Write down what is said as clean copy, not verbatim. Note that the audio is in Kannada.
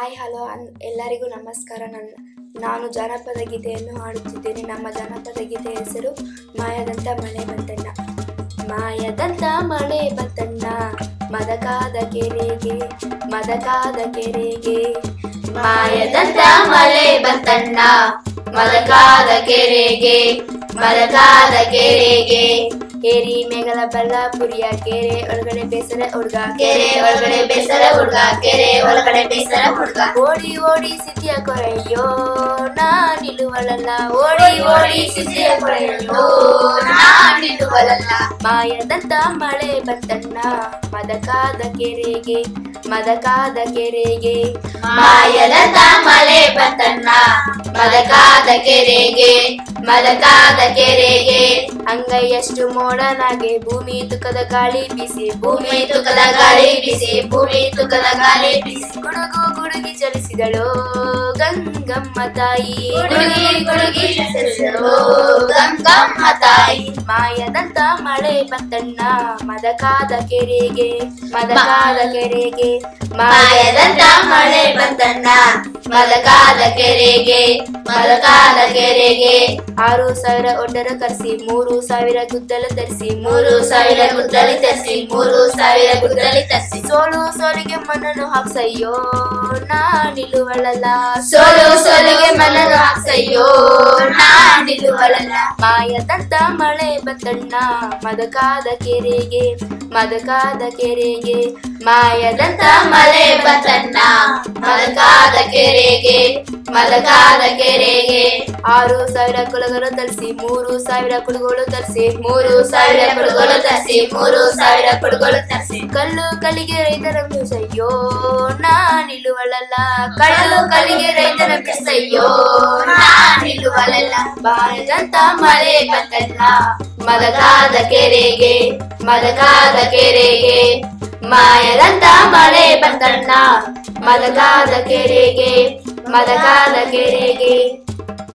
ಹಾಯ್ ಹಲೋ ಎಲ್ಲರಿಗೂ ನಮಸ್ಕಾರ. ನಾನು ಜಾನಪದ ಗೀತೆಯನ್ನು ಹಾಡುತ್ತಿದ್ದೇನೆ. ನಮ್ಮ ಜಾನಪದ ಗೀತೆಯ ಹೆಸರು ಮಾಯದಂತ ಮಳೆ ಬಂತಣ್ಣ. ಮಾಯದಂತ ಮಳೆ ಬಂತಣ್ಣ, ಮದಕಾದ ಕೆರೆಗೆ ಮದಕಾದ ಕೆರೆಗೆ. ಮಾಯದಂತ ಮಳೆ ಬಂತಣ್ಣ, ಮದಕಾದ ಕೆರೆಗೆ ಮದಕಾದ ಕೆರೆಗೆ. ಕೇರಿ ಮೇಘಲ ಬಳ್ಳಾಪುರಿಯ ಕೆರೆ ಒಳಗಡೆ ಬೇಸರ ಹುಡ್ಗ, ಕೆರೆ ಒಳಗಡೆ ಬೇಸರ ಹುಡ್ಗ, ಕೆರೆ ಒಳಗಡೆ ಬೇಸರ ಹುಡ್ಗ. ಓಡಿ ಓಡಿ ಸಿದ್ಧಿಯ ಕೊರೆಯೋ ನಾ ನಿಲ್ಲುವಳಲ್ಲ, ಓಡಿ ಓಡಿ ಸಿದ್ಧಿಯ ಕೊರೆಯೋ ನಾ ನಿಲ್ಲುವಳಲ್ಲ. ಮಾಯದಂತ ಮಳೆ ಬಂತಣ್ಣ, ಮದಕಾದ ಕೆರೆಗೆ ಮದಕಾದ ಕೆರೆಗೆ. ಮಾಯದಂತ ಮಳೆ ಬಂತಣ್ಣ, ಮದಕಾದ ಕೆರೆಗೆ ಮದಕಾದ ಕೆರೆಗೆ. ಅಂಗೈಯಷ್ಟು ಮೋಡನಾಗೆ ಭೂಮಿ ತುಕದ ಗಾಳಿ ಬಿಸಿ, ಭೂಮಿ ತುಕದ ಗಾಳಿ ಬಿಸಿ, ಭೂಮಿ ತುಕದ ಗಾಳಿ ಬಿಸಿ. ಗುಡುಗು ಗುಡುಗಿ ಚಲಿಸಿದಳು ಗಂಗಮ್ಮ ತಾಯಿ, ಗುಡುಗಿ ಗುಡುಗಿ ಚಲಿಸಿದಳು ಗಂಗಮ್ಮ ತಾಯಿ. ಮಾಯದಂತ ಮಳೆ ಬಂತಣ್ಣ, ಮದಕಾದ ಕೆರೆಗೆ ಮದಕಾದ ಕೆರೆಗೆ. ಮಾಯದಂತ ಮಳೆ ಬಂತಣ್ಣ, ಮದಕಾದ ಕೆರೆಗೆ ಮದಕಾದ ಕೆರೆಗೆ. 6,000 ಒಡ್ಡರ ಕರೆಸಿ 3,000 ಗುದ್ದಲ ತರಿಸಿ, 3,000 ಗುದ್ದಲಿ ತರಿಸಿ, 3,000 ಗುದ್ದಲಿ ತರಿಸಿ. ಸೋಲು ಸೋಲಿಗೆ ಮಣ್ಣನ್ನು ಹಾಕ್ಸಯ್ಯೋ ನಾ ನಿಲ್ಲುವಳಲ್ಲ, ಸೋಲು ಸೋಲಿಗೆ ಮಣ್ಣನ್ನು ಹಾಕ್ಸಯ್ಯೋ ನಾ ನಿಲ್ಲುವಳಲ್ಲ. ಮಾಯದಂತ ಮಳೆ ಬಂತಣ್ಣ, ಮದಕಾದ ಕೆರೆಗೆ ಮದಕಾದ ಕೆರೆಗೆ. ಮಾಯದಂತ ಮಳೆ ಬಂತಣ್ಣ, ಮದಕಾದ ಕೆರೆಗೆ ಮದಕಾದ ಕೆರೆಗೆ. 6,000 ಕುಳಗಳು ತರಿಸಿ 3,000 ಕುಡುಗೋಳು ತರಿಸಿ, 3,000 ಕುಡುಗೋಲು ತರಿಸಿ, 3,000 ಕುಡುಗೋಲು ತರಿಸಿ. ಕಲ್ಲು ಕಲ್ಲಿಗೆ ರೈತರ ಬಿಸಯ್ಯೋ ನಾ ನಿಲ್ಲುವಳಲ್ಲ, ಕಳ್ಳು ಕಲ್ಲಿಗೆ ರೈತರ ಬಿಸಯ್ಯೋ ನಾ ನಿಲ್ಲುವಳಲ್ಲ. ಮಾಯದಂತ ಮಳೆ ಬಂತಣ್ಣ, ಮದಕಾದ ಕೆರೆಗೆ ಮದಕಾದ ಕೆರೆಗೆ. ಮಾಯದಂತ ಮಳೆ ಬಂತಣ್ಣ, ಮದಕಾದ ಕೆರೆಗೆ ಮದಕಾದ ಕೆರೆಗೆ.